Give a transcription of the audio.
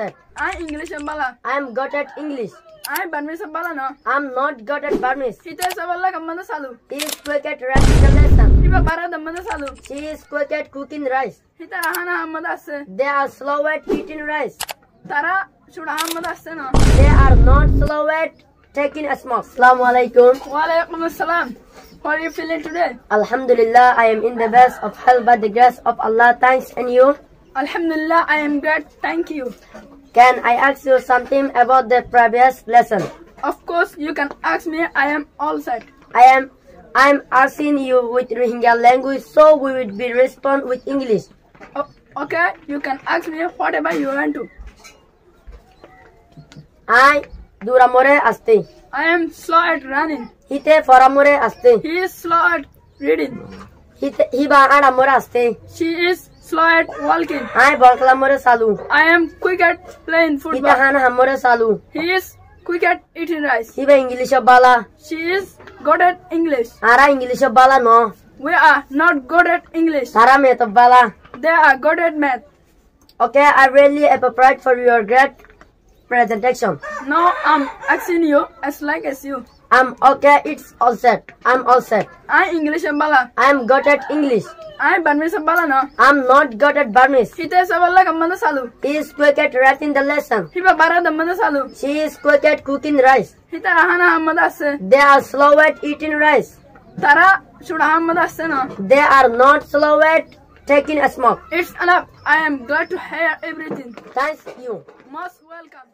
set. I English Ambala. I am good at English. I Burmese Ambala no. I am not good at Burmese. Hita Sabala Kamana Salu. He is quick at writing the lesson. Hiba Bara Damana Salu. She is quick at cooking rice. Hita Rahana Hamadase. They are slow at eating rice. Tara should Hamadase no. They are not slow at taking a smoke. Assalamu alaikum. Walaikum assalam. How are you feeling today? Alhamdulillah, I am in the best of health by the grace of Allah. Thanks, and you? Alhamdulillah, I am good. Thank you. Can I ask you something about the previous lesson? Of course, you can ask me. I am all set. I'm asking you with Rohingya language, so we will be respond with English. Okay, you can ask me whatever you want to. I duramore aste. I am slow at running. Hite foramore aste. He is slow at reading. Hiba adamore aste. She is slow at walking. I balklamore salu. I am quick at playing football. Hita hana hamore salu. He is quick at eating rice. Hiba English bala. She is good at English. Ara English bala no. We are not good at English. Ara me to bala. They are good at math. Okay, I really appreciate for your great presentation. Now I'm asking you as like as you. I'm okay, it's all set. I'm all set. I English Ambala. I'm good at English. I Burmese Ambala no. I'm not good at Burmese. Hita Sabala Kamana Salu. He is quick at writing the lesson. Hiba Bara Damana Salu. She is quick at cooking rice. Hita Rahana Hamadase. They are slow at eating rice. Tara should Hamadase no. They are not slow at taking a smoke. It's enough. I am glad to hear everything. Thanks you. Most welcome.